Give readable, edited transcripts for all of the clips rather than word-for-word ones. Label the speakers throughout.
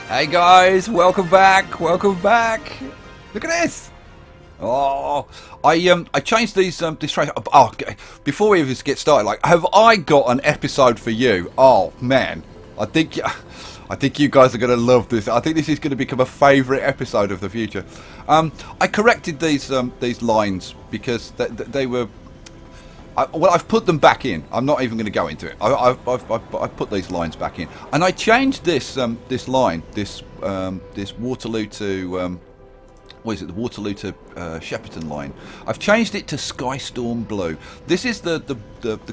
Speaker 1: Hey guys, welcome back, welcome back. Look at this. Oh, I changed these trains. Oh, okay. Before we even get started, like, have I got an episode for you? Oh man, I think you guys are gonna love this. I think this is gonna become a favourite episode of the future. I corrected these lines because they were. Well, I've put them back in. I'm not even going to go into it. I've put these lines back in, and I changed this this line, this Waterloo to what is it? The Waterloo to Shepperton line. I've changed it to Skystorm Blow. This is the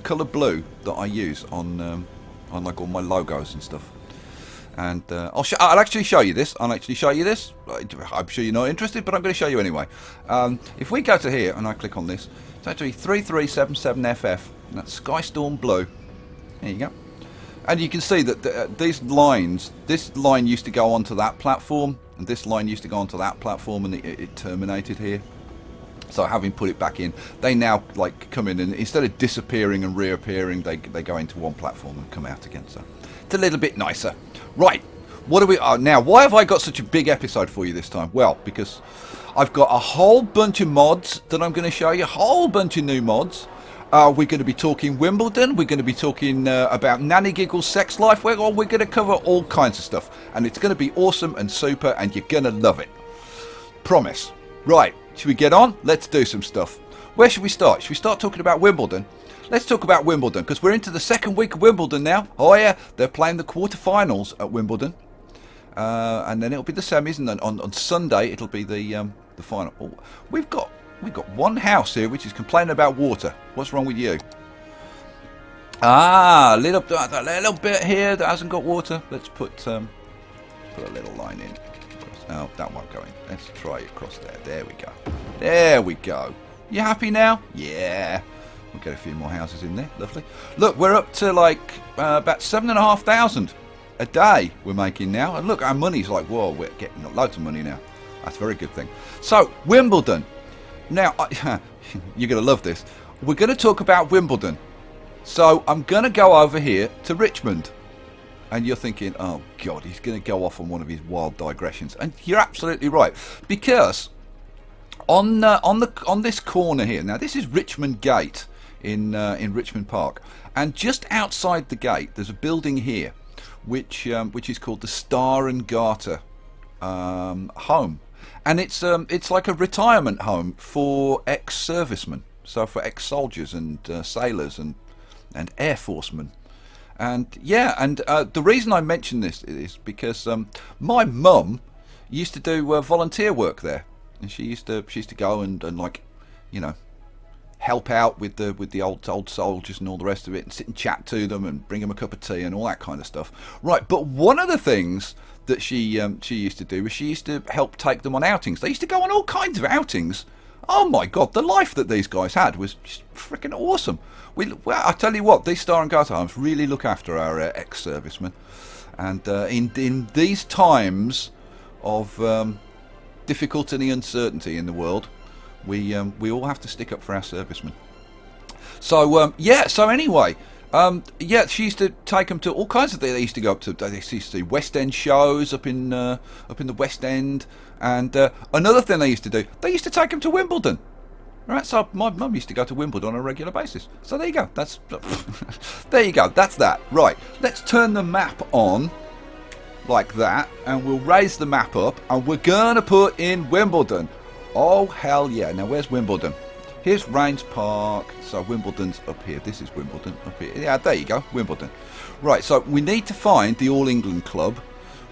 Speaker 1: colour blue that I use on like all my logos and stuff. And I'll actually show you this. I'm sure you're not interested, but I'm going to show you anyway. If we go to here and I click on this, it's actually 3377FF, and that's Skystorm Blow. There you go. And you can see that these lines, this line used to go onto that platform, and this line used to go onto that platform, and it terminated here. So having put it back in, they now like come in, and instead of disappearing and reappearing, they go into one platform and come out again. So it's a little bit nicer. Right, what are we now? Why have I got such a big episode for you this time? Well, because I've got a whole bunch of mods that I'm going to show you, a whole bunch of new mods. We're going to be talking Wimbledon. We're going to be talking about Nanny Giggles' sex life. We're going to cover all kinds of stuff, and it's going to be awesome and super, and you're going to love it. Promise. Right, should we get on? Let's do some stuff. Where should we start? Should we start talking about Wimbledon? Let's talk about Wimbledon, because we're into the second week of Wimbledon now. Oh yeah, they're playing the quarterfinals at Wimbledon. And then it'll be the semis, and then on Sunday it'll be the final. Oh, we've got one house here which is complaining about water. What's wrong with you? A little bit here that hasn't got water. Let's put a little line in. Oh, that won't go in. Let's try it across there. There we go. There we go. You happy now? Yeah. We'll get a few more houses in there. Lovely. Look, we're up to like about 7,500 a day we're making now. And look, our money's like, whoa, we're getting loads of money now. That's a very good thing. So, Wimbledon. Now, you're going to love this. We're going to talk about Wimbledon. So, I'm going to go over here to Richmond. And you're thinking, oh, God, he's going to go off on one of his wild digressions. And you're absolutely right. Because on this corner here, now this is Richmond Gate in Richmond Park. And just outside the gate, there's a building here, which is called the Star and Garter home. And it's like a retirement home for ex-servicemen, so for ex-soldiers and sailors and air forcemen. And yeah, and the reason I mention this is because my mum used to do volunteer work there, and she used to go and like, you know, help out with the old soldiers and all the rest of it, and sit and chat to them and bring them a cup of tea and all that kind of stuff. Right, but one of the things that she used to do was she used to help take them on outings. They used to go on all kinds of outings. Oh my God, the life that these guys had was just freaking awesome. Well, I tell you what, these Star and Garter homes really look after our ex-servicemen, and in these times of difficulty and uncertainty in the world, we all have to stick up for our servicemen. So yeah. So anyway. Yeah, she used to take them to all kinds of things. They used to go up to, they used to see West End shows up in the West End, and another thing they used to do, they used to take them to Wimbledon. Right, so my mum used to go to Wimbledon on a regular basis. So there you go. That's there you go. That's that. Right, let's turn the map on like that, and we'll raise the map up, and we're gonna put in Wimbledon. Oh hell yeah! Now where's Wimbledon? Here's Rains Park, so Wimbledon's up here. This is Wimbledon up here. Yeah, there you go, Wimbledon. Right, so we need to find the All England Club,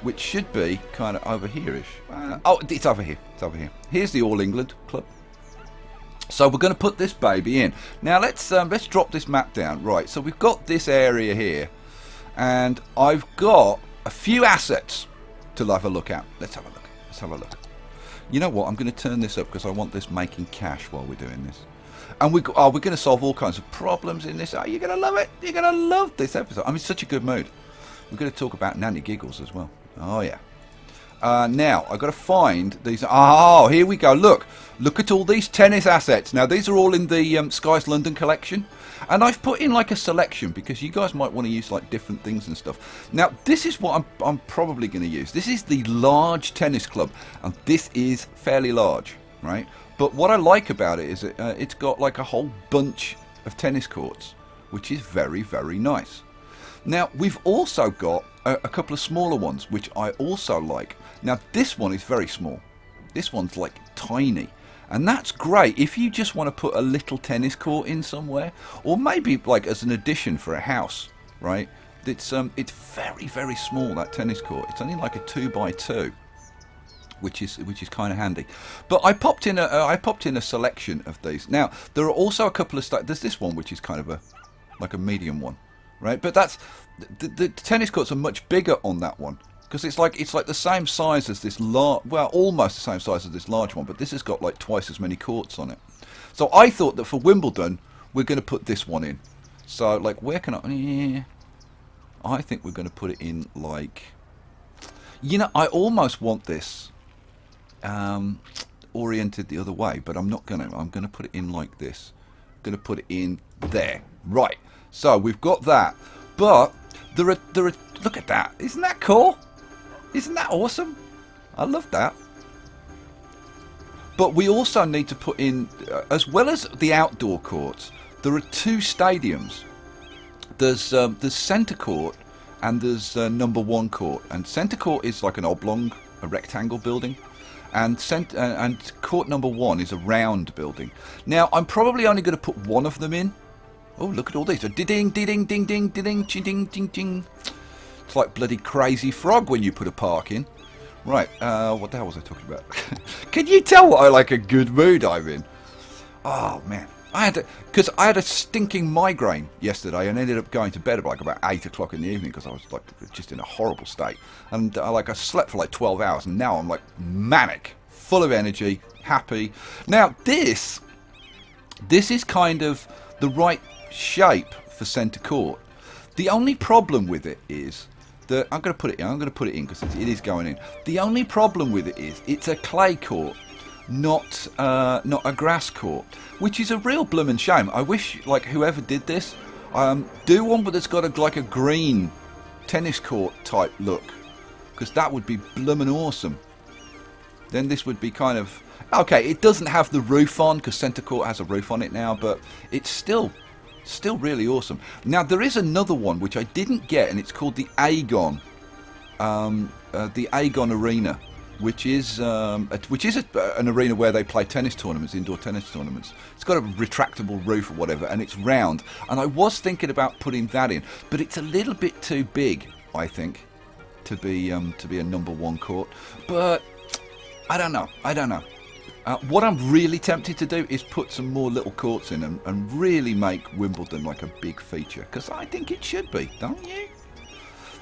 Speaker 1: which should be kind of over here-ish. Oh, it's over here. It's over here. Here's the All England Club. So we're going to put this baby in. Now let's drop this map down. Right, so we've got this area here, and I've got a few assets to have a look at. Let's have a look. Let's have a look. You know what? I'm going to turn this up because I want this making cash while we're doing this. And we're going to solve all kinds of problems in this. Oh, you're going to love it. You're going to love this episode. I'm in such a good mood. We're going to talk about Nanny Giggles as well. Oh, yeah. Now, I've got to find these. Oh, here we go. Look at all these tennis assets. Now, these are all in the Skye's London collection. And I've put in like a selection because you guys might want to use like different things and stuff. Now, this is what I'm probably going to use. This is the large tennis club, and this is fairly large, right? But what I like about it is it's got like a whole bunch of tennis courts, which is very, very nice. Now, we've also got a couple of smaller ones, which I also like. Now, this one is very small. This one's like tiny. And that's great if you just want to put a little tennis court in somewhere, or maybe like as an addition for a house, right? It's very, very small, that tennis court. It's only like a 2x2, which is kind of handy. But I popped in a selection of these. Now there are also a couple of there's this one which is kind of like a medium one, right? But that's the tennis courts are much bigger on that one. Because it's like the same size as this almost the same size as this large one, but this has got like twice as many courts on it. So I thought that for Wimbledon, we're going to put this one in. So like, where can I think we're going to put it in like, I almost want this oriented the other way, but I'm not going to. I'm going to put it in like this. I'm going to put it in there. Right. So we've got that, but there are. Look at that! Isn't that cool? Isn't that awesome? I love that. But we also need to put in, as well as the outdoor courts, there are two stadiums. There's centre court and there's number one court. And centre court is like an oblong, a rectangle building, and court number one is a round building. Now I'm probably only going to put one of them in. Oh, look at all these! Ding, ding, ding, ding, ding, ding, ding, ding, ding. It's like bloody Crazy Frog when you put a park in. Right, what the hell was I talking about? Can you tell what a good mood I'm in? Oh, man. Because I had a stinking migraine yesterday and ended up going to bed at like about 8 o'clock in the evening because I was like just in a horrible state. And I slept for like 12 hours and now I'm like manic, full of energy, happy. Now, this is kind of the right shape for centre court. The only problem with it is that I'm going to put it in because it is going in. The only problem with it is it's a clay court, not a grass court, which is a real bloomin' shame. I wish like whoever did this do one that's got a green tennis court type look, because that would be bloomin' awesome. Then this would be kind of okay. It doesn't have the roof on because centre court has a roof on it now, but it's still really awesome. Now there is another one which I didn't get, and it's called the Aegon Arena, which is an arena where they play tennis tournaments, indoor tennis tournaments. It's got a retractable roof or whatever, and it's round. And I was thinking about putting that in, but it's a little bit too big, I think, to be a number one court. But I don't know. What I'm really tempted to do is put some more little courts in and really make Wimbledon like a big feature, because I think it should be, don't you?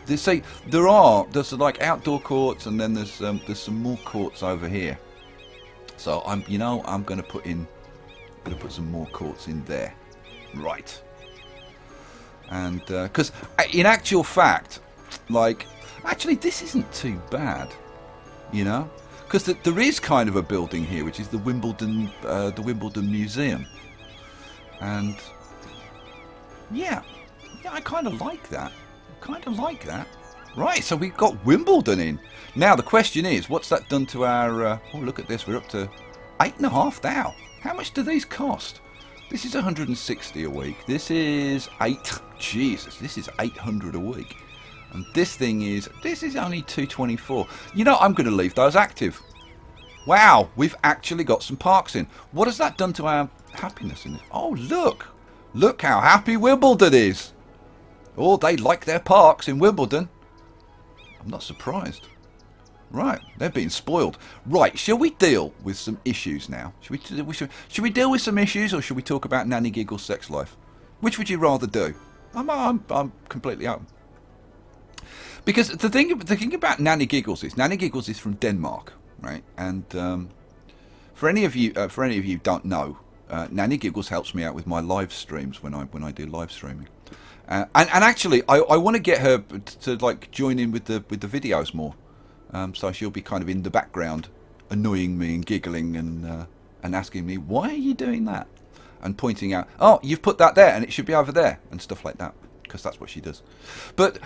Speaker 1: There's like outdoor courts, and then there's some more courts over here. So I'm going to put some more courts in there, right? And because in actual fact, actually this isn't too bad, Because there is kind of a building here, which is the Wimbledon Museum, and yeah, I kind of like that. Right, so we've got Wimbledon in. Now the question is, what's that done to our? Oh, look at this. We're up to 8.5 now. How much do these cost? This is 160 a week. This is 8. Jesus, this is 800 a week. And this is only 224. I'm going to leave those active. Wow, we've actually got some parks in. What has that done to our happiness in this? Oh, look how happy Wimbledon is. Oh, they like their parks in Wimbledon. I'm not surprised. Right, they're being spoiled. Right, shall we deal with some issues now? Should we deal with some issues, or should we talk about Nanny Giggles' sex life? Which would you rather do? I'm completely open. Because the thing about Nanny Giggles is from Denmark, right? And for any of you who don't know, Nanny Giggles helps me out with my live streams when I do live streaming. And actually, I want to get her to join in with the videos more, so she'll be kind of in the background, annoying me and giggling and asking me, why are you doing that? and pointing out, oh, you've put that there and it should be over there and stuff like that, because that's what she does. But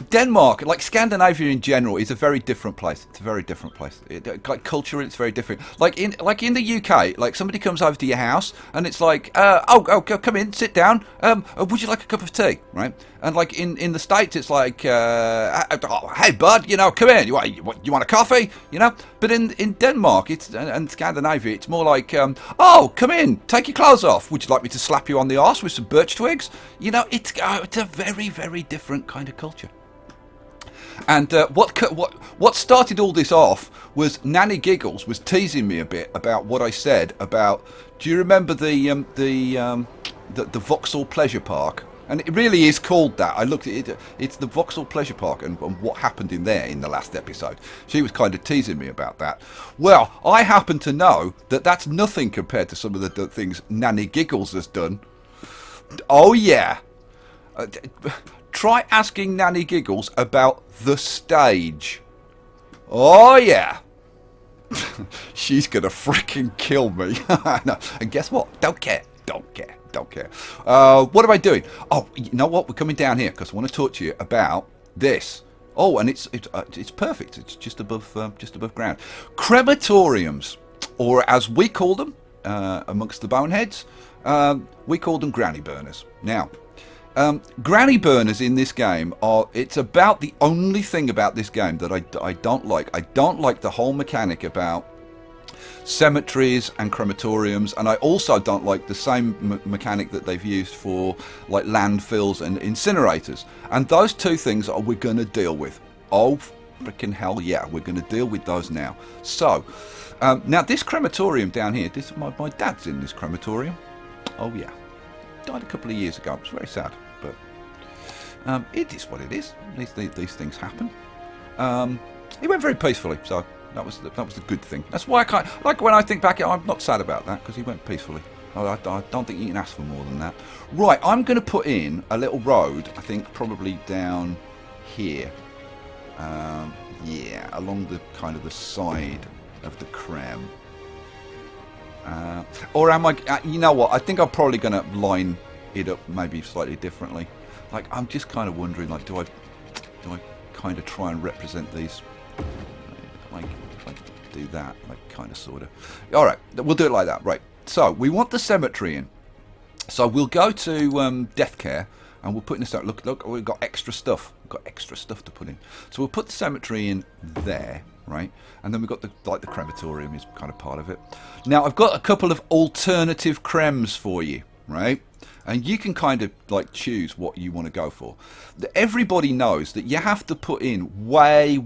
Speaker 1: Denmark, like Scandinavia in general, is a very different place. It's a very different place. Like culturally, it's very different. Like in the UK, like somebody comes over to your house and it's like, oh, come in, sit down. Would you like a cup of tea, right? And like in the States, it's like, oh, hey bud, you know, come in. You want a coffee, you know? But in Denmark, and Scandinavia, it's more like, oh, come in, take your clothes off. Would you like me to slap you on the arse with some birch twigs? You know, it's a very, very different kind of culture. And what started all this off was Nanny Giggles was teasing me a bit about what I said about. Do you remember the Vauxhall Pleasure Park? And it really is called that. I looked at it. It's the Vauxhall Pleasure Park, and what happened in there in the last episode. She was kind of teasing me about that. Well, I happen to know that that's nothing compared to some of the things Nanny Giggles has done. Oh yeah. Try asking Nanny Giggles about the stage. Oh yeah. She's gonna freaking kill me. No. And guess what? Don't care. What am I doing? Oh, you know what? We're coming down here because I want to talk to you about this. Oh, and it's perfect. It's just above ground. Crematoriums, or as we call them amongst the boneheads, we call them granny burners. Now, granny burners in this game it's about the only thing about this game that I don't like. I don't like the whole mechanic about cemeteries and crematoriums, and I also don't like the same mechanic that they've used for like landfills and incinerators. And those two things we're going to deal with. Oh freaking hell yeah, we're going to deal with those now. So now this crematorium down here, my dad's in this crematorium. Oh yeah, died a couple of years ago. It was very sad, but it is what it is. These things happen. It went very peacefully, so that was the good thing. That's why when I think back, I'm not sad about that, because he went peacefully. I don't think you can ask for more than that. Right, I'm going to put in a little road. I think probably down here. Yeah, along the kind of the side of the creme. Or am I? You know what? I think I'm probably going to line it up maybe slightly differently. Like, I'm just kind of wondering, like, do I kind of try and represent these? Like, if I do that, like, kind of, sort of. All right, we'll do it like that. Right. So we want the cemetery in. So we'll go to death care, and we'll put in this. Look, we've got extra stuff. We've got extra stuff to put in. So we'll put the cemetery in there, right? And then we've got the crematorium is kind of part of it. Now I've got a couple of alternative crems for you, right? And you can kind of like choose what you want to go for. Everybody knows that you have to put in way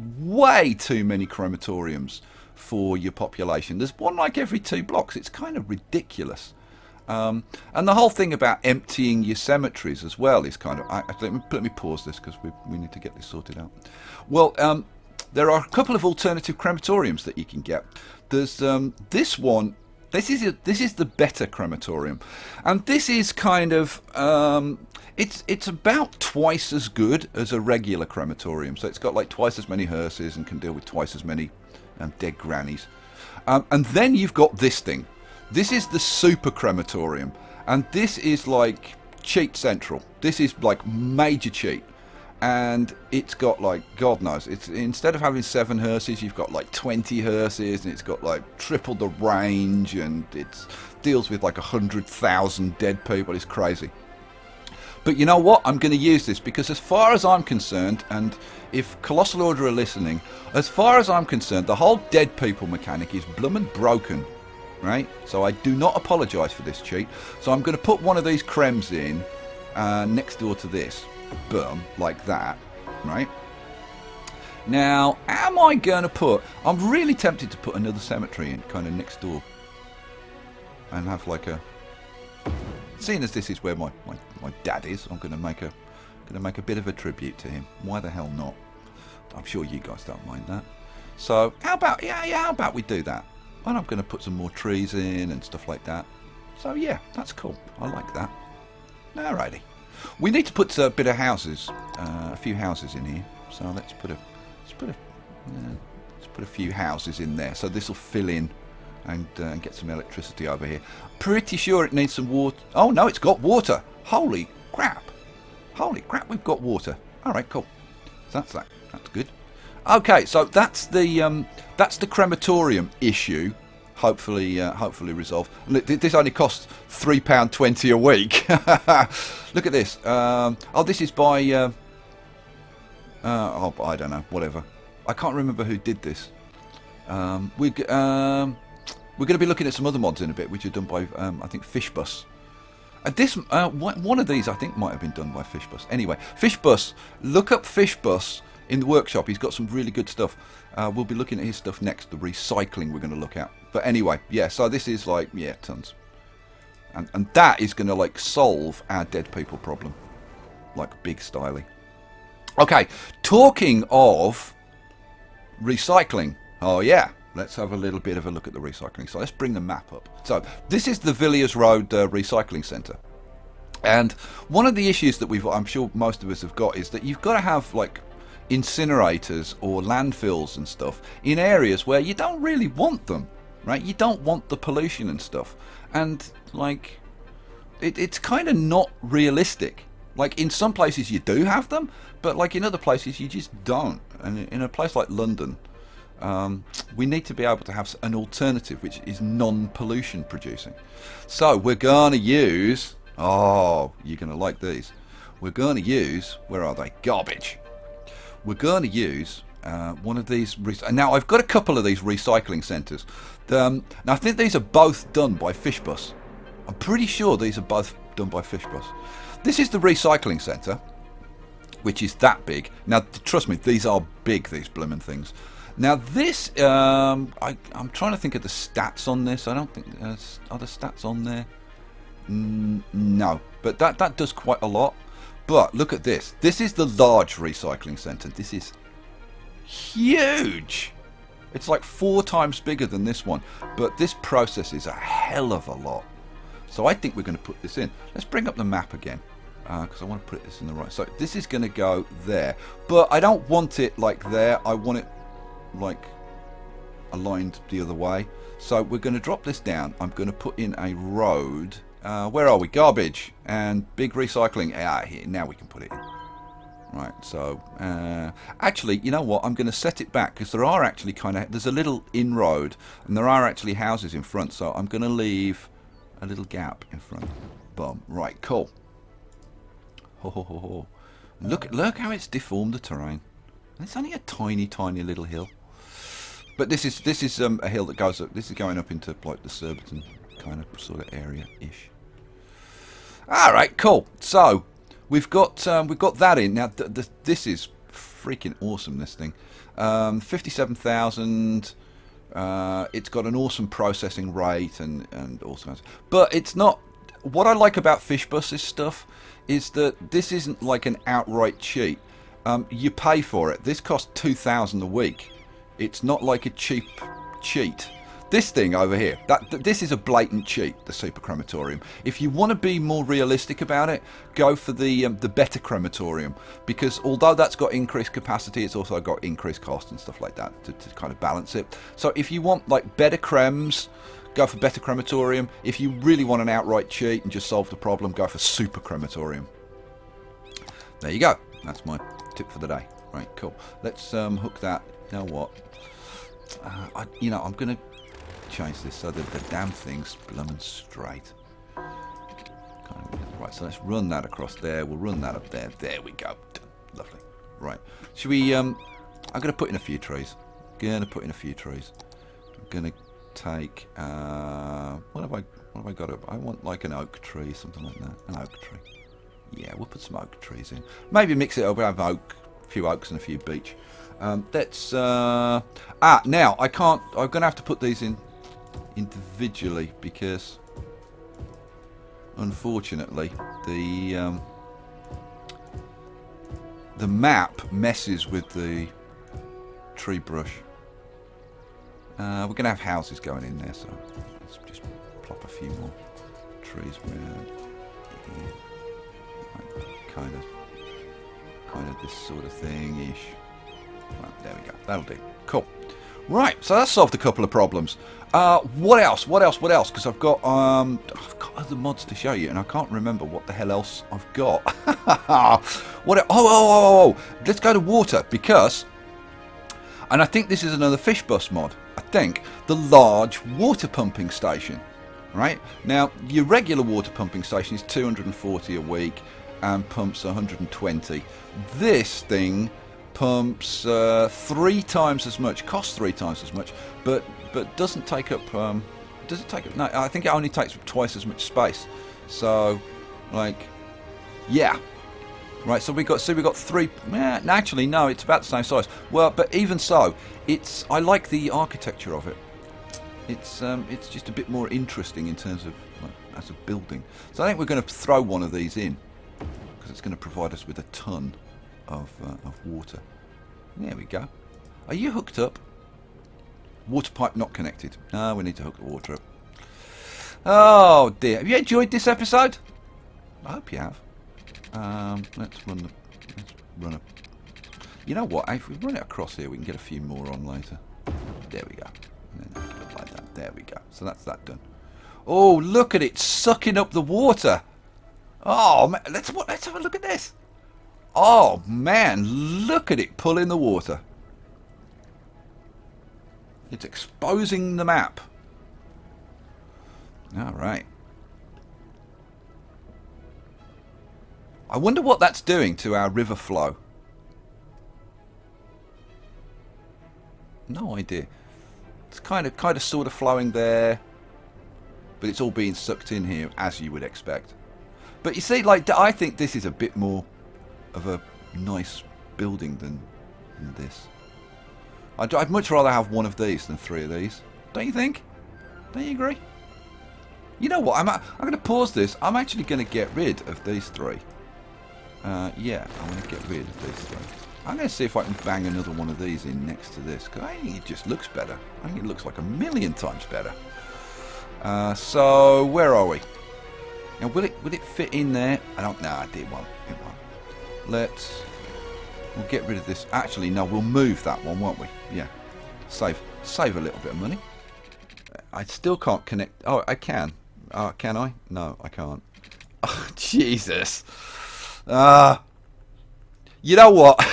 Speaker 1: too many crematoriums for your population. There's one like every 2 blocks. It's kind of ridiculous. And the whole thing about emptying your cemeteries as well is kind of... let me pause this because we need to get this sorted out. Well, there are a couple of alternative crematoriums that you can get. There's this one. This is the better crematorium, and this is kind of it's about twice as good as a regular crematorium. So it's got like twice as many hearses and can deal with twice as many dead grannies. And then you've got this thing. This is the super crematorium, and this is like cheat central. This is like major cheat. And it's got like, God knows, it's instead of having 7 hearses, you've got like 20 hearses, and it's got like triple the range, and it deals with like 100,000 dead people. It's crazy. But you know what? I'm going to use this because as far as I'm concerned, and if Colossal Order are listening, as far as I'm concerned, the whole dead people mechanic is bloomin' broken, right? So I do not apologise for this cheat. So I'm going to put one of these crems in next door to this. Boom, like that, right? Now, am I going to put... I'm really tempted to put another cemetery in, kind of next door. And have like a... Seeing as this is where my dad is, I'm going to make a bit of a tribute to him. Why the hell not? I'm sure you guys don't mind that. So, how about we do that? And I'm going to put some more trees in and stuff like that. So, yeah, that's cool. I like that. Alrighty. We need to put a bit of houses, a few houses in here. So let's put a few houses in there. So this will fill in and get some electricity over here. Pretty sure it needs some water. Oh no, it's got water. Holy crap! Holy crap, we've got water. All right, cool. So that's that. That's good. Okay, so that's the crematorium issue. Hopefully resolved. Look, this only costs £3.20 a week. Look at this. Oh, this is by. Oh, I don't know. Whatever. I can't remember who did this. We're going to be looking at some other mods in a bit, which are done by I think Fishbus. This one of these I think might have been done by Fishbus. Anyway, Fishbus. Look up Fishbus in the workshop. He's got some really good stuff. We'll be looking at his stuff next. The recycling we're going to look at. But anyway, yeah. So this is like tons, and that is going to like solve our dead people problem, like big styling. Okay, talking of recycling. Oh yeah. Let's have a little bit of a look at the recycling. So let's bring the map up. So this is the Villiers Road Recycling Centre. And one of the issues that I'm sure most of us have got is that you've got to have like incinerators or landfills and stuff in areas where you don't really want them, right? You don't want the pollution and stuff. And like, it's kind of not realistic. Like in some places you do have them, but like in other places you just don't. And in a place like London, we need to be able to have an alternative which is non-pollution producing. So we're going to use, oh, you're going to like these. We're going to use, where are they? Garbage. We're going to use one of these. Now I've got a couple of these recycling centres. Now I think these are both done by Fishbus. I'm pretty sure these are both done by Fishbus. This is the recycling centre, which is that big. Now trust me, these are big, these blooming things. Now this, I'm trying to think of the stats on this. I don't think are the stats on there. No, but that does quite a lot. But look at this. This is the large recycling centre. This is huge. It's like 4 times bigger than this one. But this processes a hell of a lot. So I think we're going to put this in. Let's bring up the map again. Because I want to put this in the right. So this is going to go there. But I don't want it like there. I want it like aligned the other way. So we're going to drop this down. I'm going to put in a road. Where are we? Garbage and big recycling. Here. Now we can put it in. Right. So actually, you know what? I'm going to set it back because there are actually there's a little inroad and there are actually houses in front. So I'm going to leave a little gap in front. Boom. Right. Cool. Ho, ho, ho, ho. Look how it's deformed the terrain. It's only a tiny, tiny little hill. But this is a hill that goes up. This is going up into like the Surbiton kind of sort of area-ish. All right, cool. So we've got that in now. This is freaking awesome. This thing, 57,000. It's got an awesome processing rate and all sorts. But it's not. What I like about Fishbus's stuff is that this isn't like an outright cheat. You pay for it. This costs 2,000 a week. It's not like a cheap cheat. This thing over here, this is a blatant cheat, the super crematorium. If you want to be more realistic about it, go for the better crematorium, because although that's got increased capacity, it's also got increased cost and stuff like that to kind of balance it. So if you want like better crems, go for better crematorium. If you really want an outright cheat and just solve the problem, go for super crematorium. There you go. That's my tip for the day. Right, cool. Let's hook that. You know what? I'm going to change this so that the damn thing's blooming straight. Right, so let's run that across there. We'll run that up there. There we go. Lovely. Right. Should we? I'm going to put in a few trees. I'm going to take. What have I got up? I want like an oak tree, something like that. An oak tree. Yeah, we'll put some oak trees in. Maybe mix it up. We'll have a few oaks and a few beech. Let's. Now I can't. I'm going to have to put these in individually because, unfortunately, the map messes with the tree brush. We're going to have houses going in there, so let's just plop a few more trees around here. Right, kind of this sort of thing-ish. Right, there we go. That'll do. Cool. Right, so that solved a couple of problems. What else? What else? What else? Because I've got other mods to show you, and I can't remember what the hell else I've got. What? Oh! Let's go to water because, and I think this is another fish bus mod. I think the large water pumping station. Right now, your regular water pumping station is 240 a week and pumps 120. This thing pumps 3 times as much, costs 3 times as much, but doesn't take up. Does it take up? No, I think it only takes up twice as much space. So, like, yeah, right. So we got 3. Actually, no, it's about the same size. Well, but even so, I like the architecture of it. It's just a bit more interesting in terms of as a building. So I think we're going to throw one of these in because it's going to provide us with a ton of water. There we go. Are you hooked up? Water pipe not connected. No, we need to hook the water up. Oh dear. Have you enjoyed this episode? I hope you have. Let's run a. You know what? If we run it across here, we can get a few more on later. There we go. And then like that. There we go. So that's that done. Oh, look at it sucking up the water. Oh man, let's have a look at this. Oh man, look at it pulling the water. It's exposing the map. All right. I wonder what that's doing to our river flow. No idea. It's kind of sort of flowing there, but it's all being sucked in here as you would expect. But you see, like, I think this is a bit more of a nice building than this. I'd much rather have one of these than 3 of these. Don't you think? Don't you agree? You know what? I'm going to pause this. I'm actually going to get rid of these 3. Yeah, I'm going to get rid of these 3. I'm going to see if I can bang another one of these in next to this, because I think it just looks better. I think it looks like 1,000,000 times better. So where are we? Now, will it fit in there? I don't know. It won't. It won't. We'll get rid of this. Actually, no, we'll move that one, won't we? Yeah. Save a little bit of money. I still can't connect. Oh, I can. Can I? No, I can't. Oh, Jesus. You know what?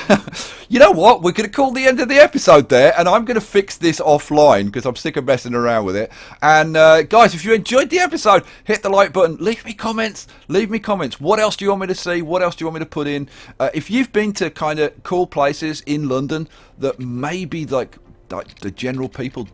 Speaker 1: You know what? We're going to call the end of the episode there, and I'm going to fix this offline because I'm sick of messing around with it. And guys, if you enjoyed the episode, hit the like button. Leave me comments. Leave me comments. What else do you want me to see? What else do you want me to put in? If you've been to kind of cool places in London that maybe like the general people,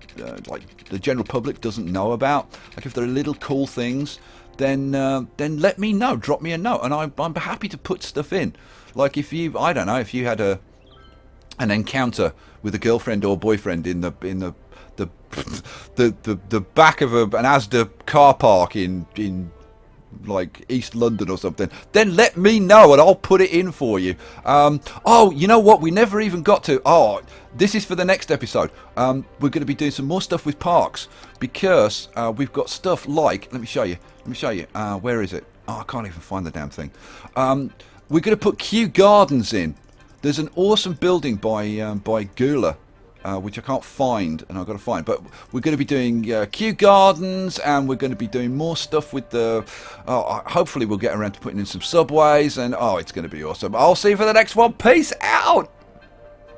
Speaker 1: like the general public doesn't know about, like if there are little cool things, then let me know. Drop me a note, and I'm happy to put stuff in. Like if you, I don't know, if you had an encounter with a girlfriend or boyfriend in the back of an Asda car park in like East London or something, then let me know and I'll put it in for you. Oh, you know what? We never even got to. Oh, this is for the next episode. We're going to be doing some more stuff with parks because we've got stuff like. Let me show you. Where is it? Oh, I can't even find the damn thing. We're going to put Kew Gardens in. There's an awesome building by Gula, which I can't find, and I've got to find. But we're going to be doing Kew Gardens, and we're going to be doing more stuff with the. Hopefully, we'll get around to putting in some subways, and it's going to be awesome. I'll see you for the next one. Peace out.